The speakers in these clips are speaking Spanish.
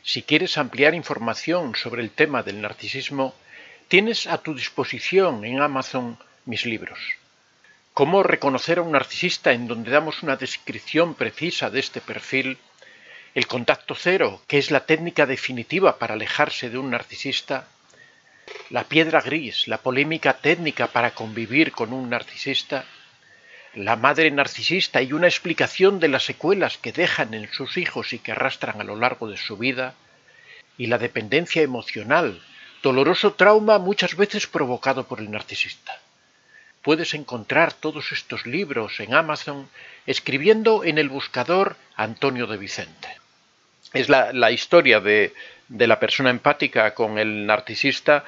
Si quieres ampliar información sobre el tema del narcisismo, tienes a tu disposición en Amazon mis libros. Cómo reconocer a un narcisista, en donde damos una descripción precisa de este perfil. El contacto cero, que es la técnica definitiva para alejarse de un narcisista. La piedra gris, la polémica técnica para convivir con un narcisista. La madre narcisista y una explicación de las secuelas que dejan en sus hijos y que arrastran a lo largo de su vida. Y la dependencia emocional, doloroso trauma muchas veces provocado por el narcisista. Puedes encontrar todos estos libros en Amazon escribiendo en el buscador Antonio de Vicente. Es la historia de la persona empática con el narcisista.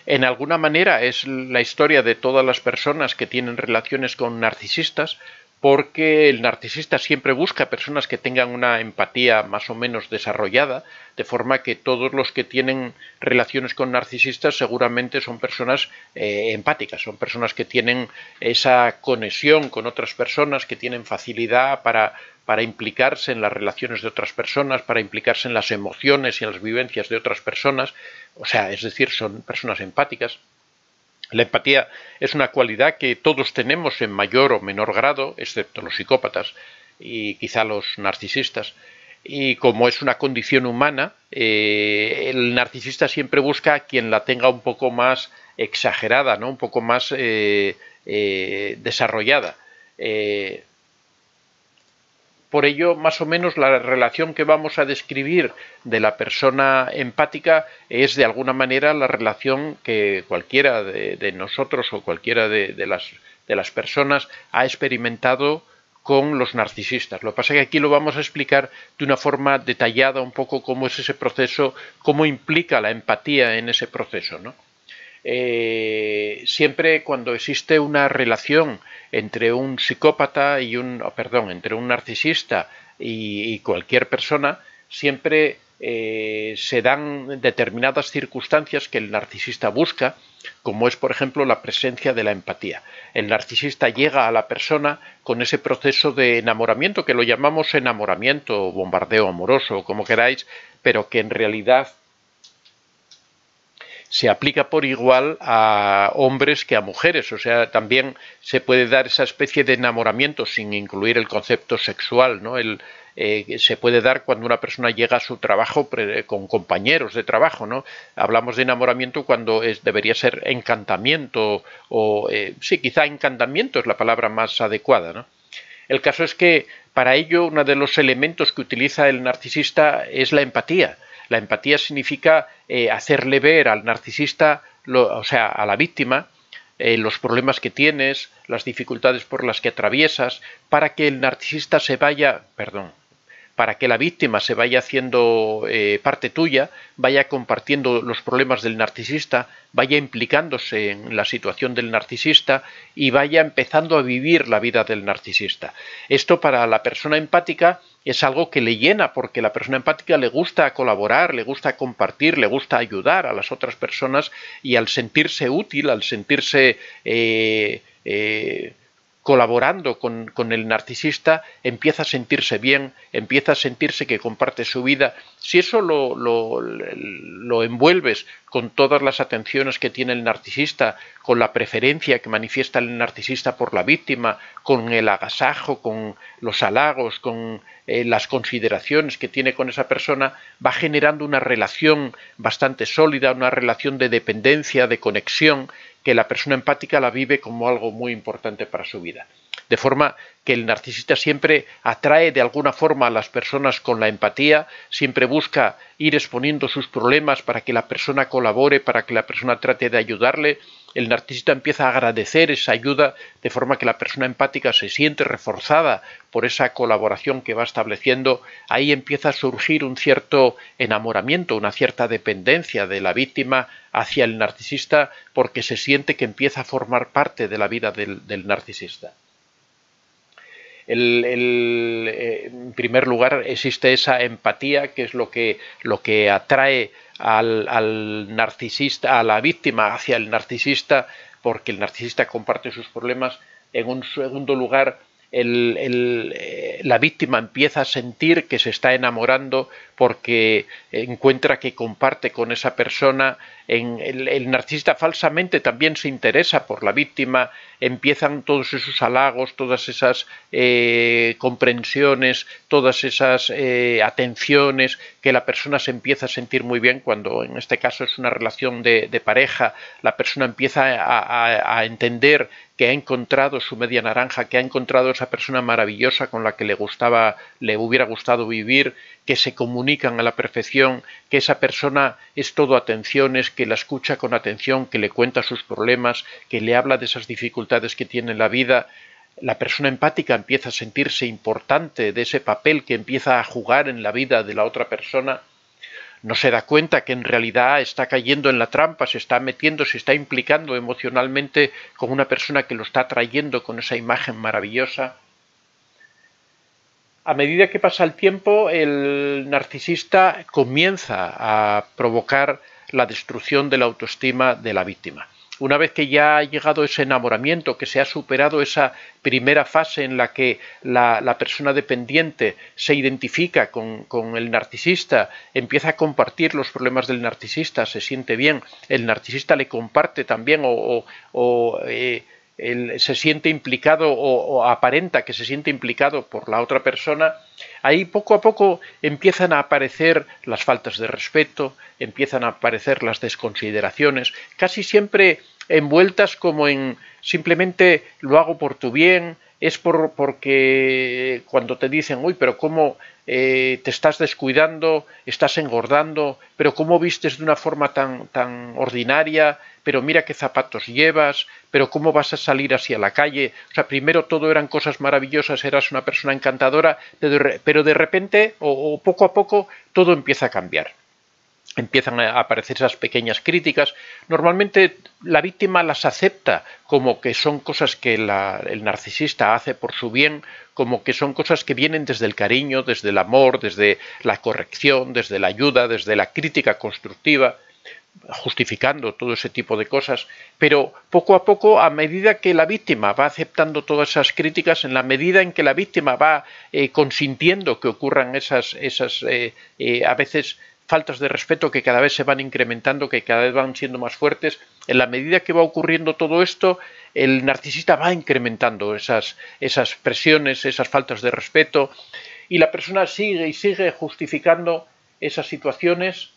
En alguna manera es la historia de todas las personas que tienen relaciones con narcisistas, porque el narcisista siempre busca personas que tengan una empatía más o menos desarrollada, de forma que todos los que tienen relaciones con narcisistas seguramente son personas empáticas, son personas que tienen esa conexión con otras personas, que tienen facilidad para implicarse en las relaciones de otras personas, para implicarse en las emociones y en las vivencias de otras personas, o sea, es decir, son personas empáticas. La empatía es una cualidad que todos tenemos en mayor o menor grado, excepto los psicópatas y quizá los narcisistas. Y como es una condición humana, el narcisista siempre busca a quien la tenga un poco más exagerada, ¿no? Un poco más desarrollada. Por ello, más o menos, la relación que vamos a describir de la persona empática es, de alguna manera, la relación que cualquiera de nosotros o cualquiera de las personas ha experimentado con los narcisistas. Lo que pasa es que aquí lo vamos a explicar de una forma detallada un poco cómo es ese proceso, cómo implica la empatía en ese proceso, ¿no? Siempre cuando existe una relación entre un psicópata y entre un narcisista y cualquier persona, siempre se dan determinadas circunstancias que el narcisista busca, como es, por ejemplo, la presencia de la empatía. El narcisista llega a la persona con ese proceso de enamoramiento, que lo llamamos enamoramiento o bombardeo amoroso, como queráis, pero que en realidad se aplica por igual a hombres que a mujeres, o sea, también se puede dar esa especie de enamoramiento sin incluir el concepto sexual, ¿no? Se puede dar cuando una persona llega a su trabajo con compañeros de trabajo, ¿no? Hablamos de enamoramiento cuando debería ser encantamiento, sí, quizá encantamiento es la palabra más adecuada, ¿no? El caso es que para ello uno de los elementos que utiliza el narcisista es la empatía. La empatía significa hacerle ver al narcisista, o sea, a la víctima, los problemas que tienes, las dificultades por las que atraviesas, para que el narcisista para que la víctima se vaya haciendo parte tuya, vaya compartiendo los problemas del narcisista, vaya implicándose en la situación del narcisista y vaya empezando a vivir la vida del narcisista. Esto para la persona empática es algo que le llena, porque a la persona empática le gusta colaborar, le gusta compartir, le gusta ayudar a las otras personas, y al sentirse útil, al sentirse colaborando con el narcisista, empieza a sentirse bien, empieza a sentirse que comparte su vida. Si eso lo envuelves con todas las atenciones que tiene el narcisista, con la preferencia que manifiesta el narcisista por la víctima, con el agasajo, con los halagos, con las consideraciones que tiene con esa persona, va generando una relación bastante sólida, una relación de dependencia, de conexión, que la persona empática la vive como algo muy importante para su vida. De forma que el narcisista siempre atrae de alguna forma a las personas con la empatía, siempre busca ir exponiendo sus problemas para que la persona colabore, para que la persona trate de ayudarle. El narcisista empieza a agradecer esa ayuda, de forma que la persona empática se siente reforzada por esa colaboración que va estableciendo. Ahí empieza a surgir un cierto enamoramiento, una cierta dependencia de la víctima hacia el narcisista, porque se siente que empieza a formar parte de la vida del narcisista. En primer lugar, existe esa empatía, que es lo que atrae al narcisista, a la víctima hacia el narcisista, porque el narcisista comparte sus problemas. En un segundo lugar, la víctima empieza a sentir que se está enamorando porque encuentra que comparte con esa persona. El narcisista falsamente también se interesa por la víctima, empiezan todos esos halagos, todas esas comprensiones, todas esas atenciones, que la persona se empieza a sentir muy bien cuando en este caso es una relación de pareja. La persona empieza a entender que ha encontrado su media naranja, que ha encontrado esa persona maravillosa con la que le hubiera gustado vivir, que se comunican a la perfección, que esa persona es todo atenciones, que la escucha con atención, que le cuenta sus problemas, que le habla de esas dificultades que tiene en la vida. La persona empática empieza a sentirse importante de ese papel que empieza a jugar en la vida de la otra persona. No se da cuenta que en realidad está cayendo en la trampa, se está metiendo, se está implicando emocionalmente con una persona que lo está atrayendo con esa imagen maravillosa. A medida que pasa el tiempo, el narcisista comienza a provocar la destrucción de la autoestima de la víctima. Una vez que ya ha llegado ese enamoramiento, que se ha superado esa primera fase en la que la persona dependiente se identifica con el narcisista, empieza a compartir los problemas del narcisista, se siente bien, el narcisista le comparte también él se siente implicado o aparenta que se siente implicado por la otra persona, ahí poco a poco empiezan a aparecer las faltas de respeto, empiezan a aparecer las desconsideraciones, casi siempre envueltas como en simplemente lo hago por tu bien, es porque cuando te dicen, uy, pero cómo te estás descuidando, estás engordando, pero cómo vistes de una forma tan ordinaria, pero mira qué zapatos llevas, pero cómo vas a salir así a la calle. O sea, primero todo eran cosas maravillosas, eras una persona encantadora, pero de repente o poco a poco todo empieza a cambiar. Empiezan a aparecer esas pequeñas críticas. Normalmente la víctima las acepta como que son cosas que el narcisista hace por su bien, como que son cosas que vienen desde el cariño, desde el amor, desde la corrección, desde la ayuda, desde la crítica constructiva, justificando todo ese tipo de cosas, pero poco a poco, a medida que la víctima va aceptando todas esas críticas, en la medida en que la víctima va consintiendo que ocurran esas a veces faltas de respeto que cada vez se van incrementando, que cada vez van siendo más fuertes, en la medida que va ocurriendo todo esto, el narcisista va incrementando esas presiones, esas faltas de respeto, y la persona sigue y sigue justificando esas situaciones.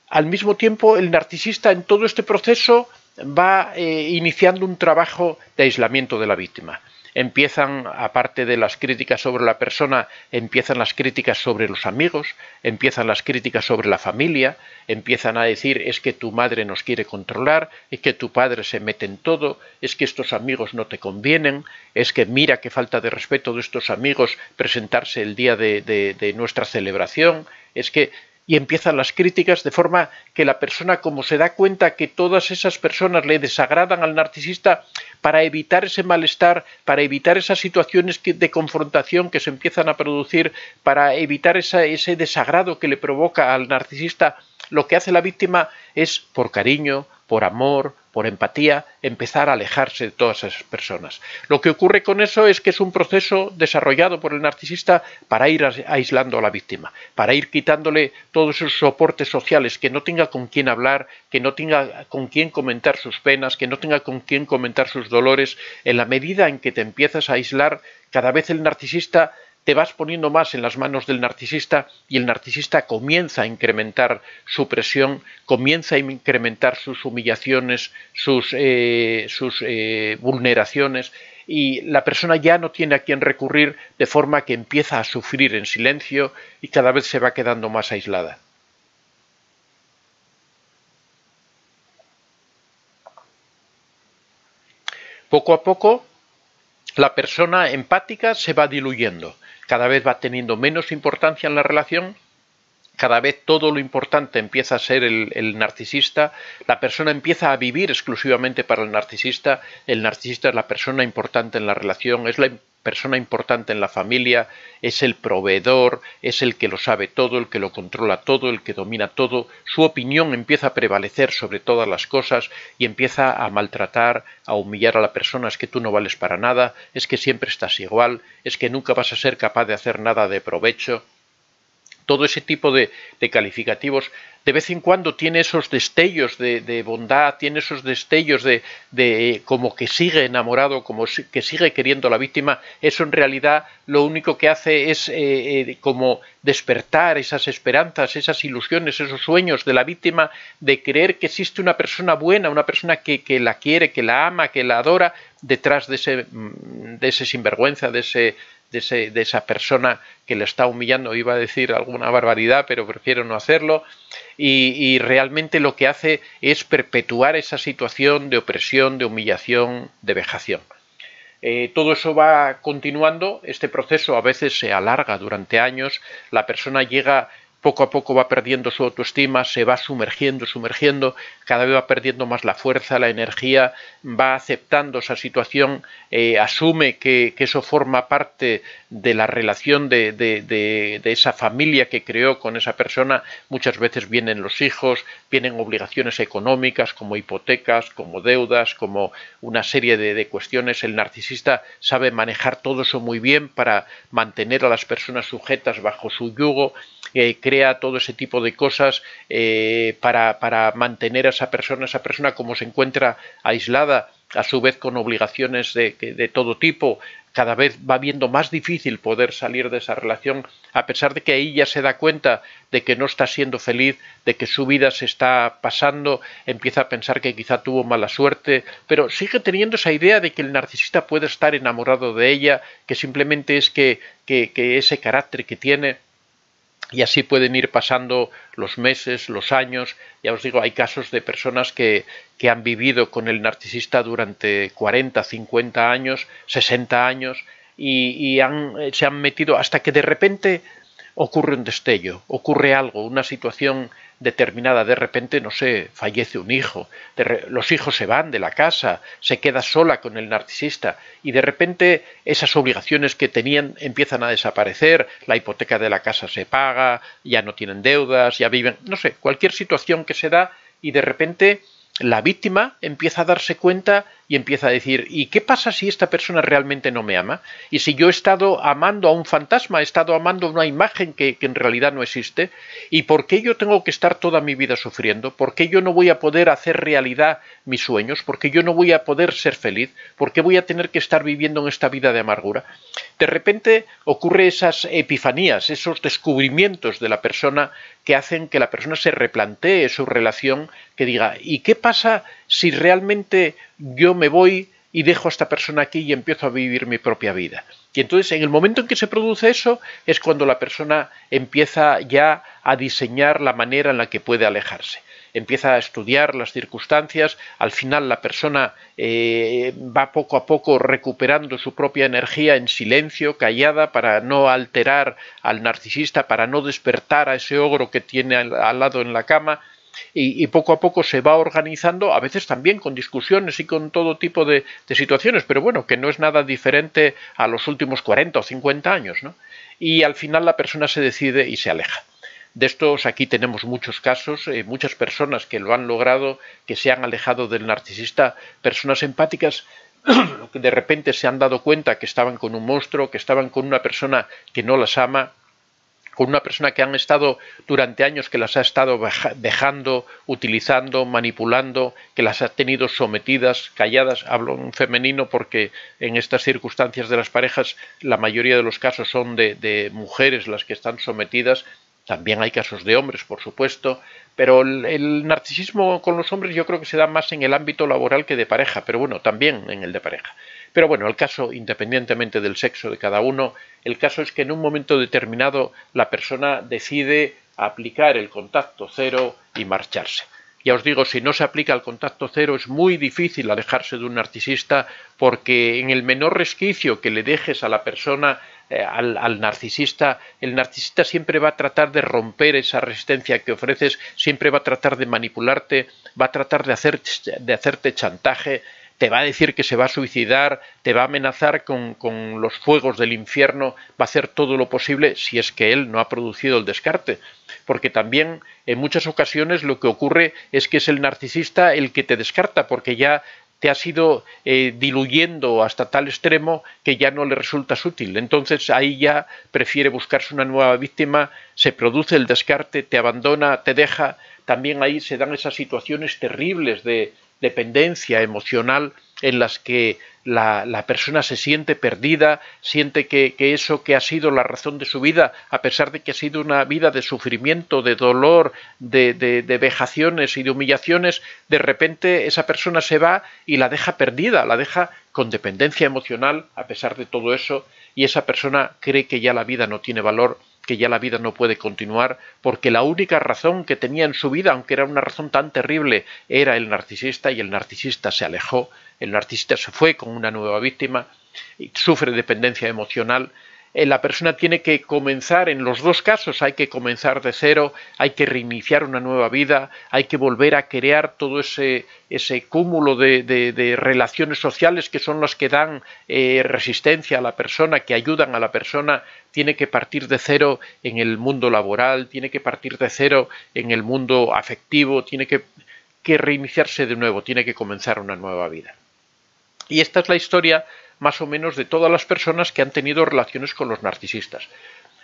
Al mismo tiempo, el narcisista en todo este proceso va iniciando un trabajo de aislamiento de la víctima. Empiezan, aparte de las críticas sobre la persona, empiezan las críticas sobre los amigos, empiezan las críticas sobre la familia, empiezan a decir es que tu madre nos quiere controlar, es que tu padre se mete en todo, es que estos amigos no te convienen, es que mira qué falta de respeto de estos amigos presentarse el día de nuestra celebración, es que... Y empiezan las críticas de forma que la persona, como se da cuenta que todas esas personas le desagradan al narcisista, para evitar ese malestar, para evitar esas situaciones de confrontación que se empiezan a producir, para evitar ese desagrado que le provoca al narcisista, lo que hace la víctima es, por cariño, por amor, por empatía, empezar a alejarse de todas esas personas. Lo que ocurre con eso es que es un proceso desarrollado por el narcisista para ir aislando a la víctima, para ir quitándole todos esos soportes sociales, que no tenga con quién hablar, que no tenga con quién comentar sus penas, que no tenga con quién comentar sus dolores. En la medida en que te empiezas a aislar, cada vez el narcisista te vas poniendo más en las manos del narcisista y el narcisista comienza a incrementar su presión, comienza a incrementar sus humillaciones, sus vulneraciones, y la persona ya no tiene a quién recurrir, de forma que empieza a sufrir en silencio y cada vez se va quedando más aislada. Poco a poco, la persona empática se va diluyendo. Cada vez va teniendo menos importancia en la relación, cada vez todo lo importante empieza a ser el narcisista, la persona empieza a vivir exclusivamente para el narcisista es la persona importante en la relación, es la persona importante en la familia, es el proveedor, es el que lo sabe todo, el que lo controla todo, el que domina todo. Su opinión empieza a prevalecer sobre todas las cosas y empieza a maltratar, a humillar a la persona. Es que tú no vales para nada, es que siempre estás igual, es que nunca vas a ser capaz de hacer nada de provecho. Todo ese tipo de calificativos de vez en cuando tiene esos destellos de bondad, tiene esos destellos de como que sigue enamorado, como que sigue queriendo a la víctima. Eso en realidad lo único que hace es como despertar esas esperanzas, esas ilusiones, esos sueños de la víctima de creer que existe una persona buena, una persona que la quiere, que la ama, que la adora, detrás de ese sinvergüenza, de esa persona que le está humillando. Iba a decir alguna barbaridad, pero prefiero no hacerlo, y realmente lo que hace es perpetuar esa situación de opresión, de humillación, de vejación. Todo eso va continuando, este proceso a veces se alarga durante años, la persona llega poco a poco, va perdiendo su autoestima, se va sumergiendo, cada vez va perdiendo más la fuerza, la energía, va aceptando esa situación, asume que eso forma parte de la relación de esa familia que creó con esa persona. Muchas veces vienen los hijos, vienen obligaciones económicas como hipotecas, como deudas, como una serie de cuestiones. El narcisista sabe manejar todo eso muy bien para mantener a las personas sujetas bajo su yugo, crea todo ese tipo de cosas para mantener a esa persona como se encuentra aislada, a su vez con obligaciones de todo tipo. Cada vez va viendo más difícil poder salir de esa relación, a pesar de que ahí ya se da cuenta de que no está siendo feliz, de que su vida se está pasando, empieza a pensar que quizá tuvo mala suerte, pero sigue teniendo esa idea de que el narcisista puede estar enamorado de ella, que simplemente es que ese carácter que tiene. Y así pueden ir pasando los meses, los años. Ya os digo, hay casos de personas que han vivido con el narcisista durante 40, 50 años, 60 años y se han metido hasta que de repente ocurre un destello, ocurre algo, una situación determinada. De repente, no sé, fallece un hijo, los hijos se van de la casa, se queda sola con el narcisista y de repente esas obligaciones que tenían empiezan a desaparecer, la hipoteca de la casa se paga, ya no tienen deudas, ya viven, no sé, cualquier situación que se da, y de repente la víctima empieza a darse cuenta y empieza a decir: ¿y qué pasa si esta persona realmente no me ama? Y si yo he estado amando a un fantasma, he estado amando a una imagen que en realidad no existe, ¿y por qué yo tengo que estar toda mi vida sufriendo? ¿Por qué yo no voy a poder hacer realidad mis sueños? ¿Por qué yo no voy a poder ser feliz? ¿Por qué voy a tener que estar viviendo en esta vida de amargura? De repente ocurre esas epifanías, esos descubrimientos de la persona que hacen que la persona se replantee su relación, que diga: ¿y qué pasa si realmente yo me voy y dejo a esta persona aquí y empiezo a vivir mi propia vida? Y entonces, en el momento en que se produce eso, es cuando la persona empieza ya a diseñar la manera en la que puede alejarse. Empieza a estudiar las circunstancias. Al final la persona va poco a poco recuperando su propia energía en silencio, callada, para no alterar al narcisista, para no despertar a ese ogro que tiene al lado en la cama. Y poco a poco se va organizando, a veces también con discusiones y con todo tipo de situaciones, pero bueno, que no es nada diferente a los últimos 40 o 50 años, ¿no? Y al final la persona se decide y se aleja. De estos aquí tenemos muchos casos, muchas personas que lo han logrado, que se han alejado del narcisista, personas empáticas que de repente se han dado cuenta que estaban con un monstruo, que estaban con una persona que no las ama, con una persona que han estado durante años, que las ha estado dejando, utilizando, manipulando, que las ha tenido sometidas, calladas. Hablo en femenino porque en estas circunstancias de las parejas la mayoría de los casos son de mujeres las que están sometidas. También hay casos de hombres, por supuesto, pero el narcisismo con los hombres yo creo que se da más en el ámbito laboral que de pareja, pero bueno, también en el de pareja. Pero bueno, el caso, independientemente del sexo de cada uno, el caso es que en un momento determinado la persona decide aplicar el contacto cero y marcharse. Ya os digo, si no se aplica el contacto cero es muy difícil alejarse de un narcisista, porque en el menor resquicio que le dejes a la persona, al narcisista, el narcisista siempre va a tratar de romper esa resistencia que ofreces, siempre va a tratar de manipularte, va a tratar de hacerte chantaje. te va a decir que se va a suicidar, te va a amenazar con los fuegos del infierno, va a hacer todo lo posible si es que él no ha producido el descarte. Porque también en muchas ocasiones lo que ocurre es que es el narcisista el que te descarta, porque ya te has ido diluyendo hasta tal extremo que ya no le resultas útil. Entonces ahí ya prefiere buscarse una nueva víctima, se produce el descarte, te abandona, te deja. También ahí se dan esas situaciones terribles de dependencia emocional en las que la persona se siente perdida, siente que eso que ha sido la razón de su vida, a pesar de que ha sido una vida de sufrimiento, de dolor, de vejaciones y de humillaciones, de repente esa persona se va y la deja perdida, la deja con dependencia emocional a pesar de todo eso, y esa persona cree que ya la vida no tiene valor, que ya la vida no puede continuar, porque la única razón que tenía en su vida, aunque era una razón tan terrible, era el narcisista, y el narcisista se alejó, el narcisista se fue con una nueva víctima, y sufre dependencia emocional. La persona tiene que comenzar, en los dos casos hay que comenzar de cero, hay que reiniciar una nueva vida, hay que volver a crear todo ese cúmulo de relaciones sociales que son las que dan resistencia a la persona, que ayudan a la persona. Tiene que partir de cero en el mundo laboral, tiene que partir de cero en el mundo afectivo, tiene que reiniciarse de nuevo, tiene que comenzar una nueva vida. Y esta es la historia más o menos de todas las personas que han tenido relaciones con los narcisistas.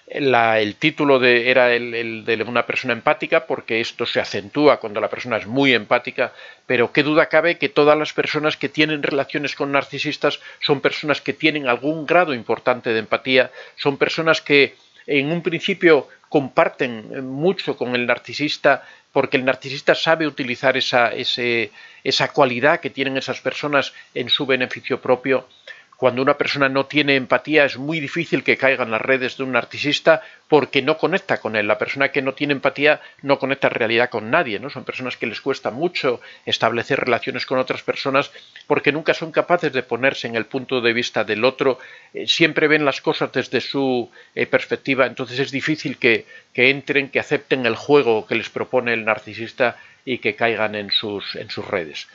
El título era el de una persona empática, porque esto se acentúa cuando la persona es muy empática, pero qué duda cabe que todas las personas que tienen relaciones con narcisistas son personas que tienen algún grado importante de empatía, son personas que en un principio comparten mucho con el narcisista, porque el narcisista sabe utilizar esa cualidad que tienen esas personas en su beneficio propio. Cuando una persona no tiene empatía es muy difícil que caiga en las redes de un narcisista porque no conecta con él. La persona que no tiene empatía no conecta en realidad con nadie, ¿no? Son personas que les cuesta mucho establecer relaciones con otras personas porque nunca son capaces de ponerse en el punto de vista del otro, siempre ven las cosas desde su perspectiva, entonces es difícil que entren, que acepten el juego que les propone el narcisista y que caigan en sus redes.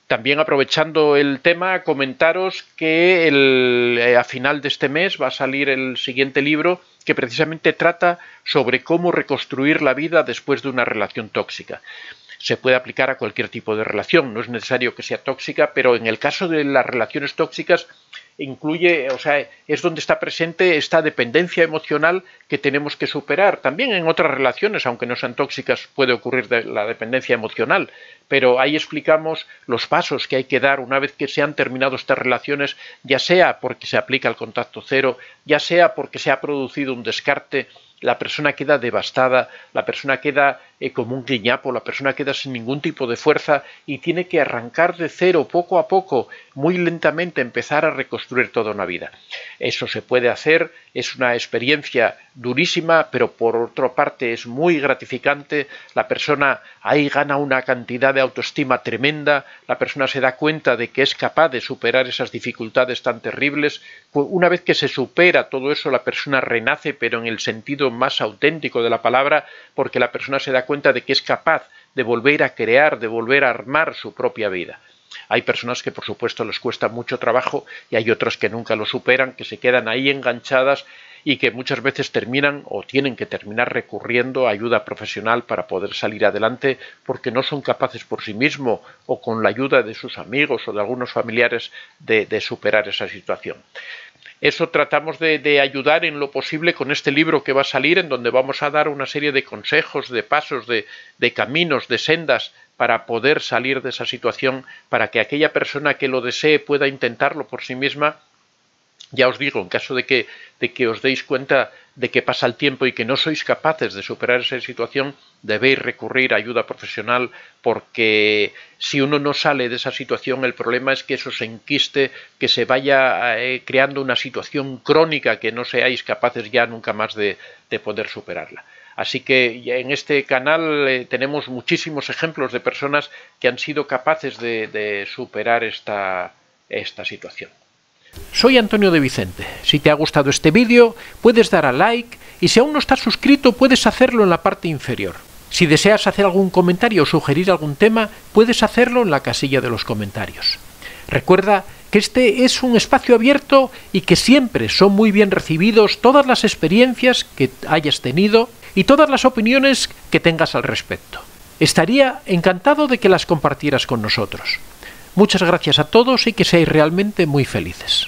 También, aprovechando el tema, comentaros que a final de este mes va a salir el siguiente libro que precisamente trata sobre cómo reconstruir la vida después de una relación tóxica. Se puede aplicar a cualquier tipo de relación, no es necesario que sea tóxica, pero en el caso de las relaciones tóxicas incluye, es donde está presente esta dependencia emocional que tenemos que superar. También en otras relaciones, aunque no sean tóxicas, puede ocurrir la dependencia emocional, pero ahí explicamos los pasos que hay que dar una vez que se han terminado estas relaciones, ya sea porque se aplica el contacto cero, ya sea porque se ha producido un descarte. La persona queda devastada, la persona queda como un guiñapo, la persona queda sin ningún tipo de fuerza y tiene que arrancar de cero poco a poco, muy lentamente, empezar a reconstruir toda una vida. Eso se puede hacer, es una experiencia durísima, pero por otra parte es muy gratificante. La persona ahí gana una cantidad de autoestima tremenda, la persona se da cuenta de que es capaz de superar esas dificultades tan terribles. Una vez que se supera todo eso, la persona renace, pero en el sentido más auténtico de la palabra, porque la persona se da cuenta de que es capaz de volver a crear, de volver a armar su propia vida. Hay personas que por supuesto les cuesta mucho trabajo y hay otras que nunca lo superan, que se quedan ahí enganchadas y que muchas veces terminan o tienen que terminar recurriendo a ayuda profesional para poder salir adelante porque no son capaces por sí mismos o con la ayuda de sus amigos o de algunos familiares de superar esa situación. Eso tratamos de ayudar en lo posible con este libro que va a salir, en donde vamos a dar una serie de consejos, de pasos, de caminos, de sendas para poder salir de esa situación, para que aquella persona que lo desee pueda intentarlo por sí misma. Ya os digo, en caso de que os deis cuenta de que pasa el tiempo y que no sois capaces de superar esa situación, debéis recurrir a ayuda profesional, porque si uno no sale de esa situación, el problema es que eso se enquiste, que se vaya creando una situación crónica que no seáis capaces ya nunca más de poder superarla. Así que en este canal tenemos muchísimos ejemplos de personas que han sido capaces de superar esta situación. Soy Antonio de Vicente. Si te ha gustado este vídeo, puedes dar a like y si aún no estás suscrito, puedes hacerlo en la parte inferior. Si deseas hacer algún comentario o sugerir algún tema, puedes hacerlo en la casilla de los comentarios. Recuerda que este es un espacio abierto y que siempre son muy bien recibidos todas las experiencias que hayas tenido y todas las opiniones que tengas al respecto. Estaría encantado de que las compartieras con nosotros. Muchas gracias a todos y que seáis realmente muy felices.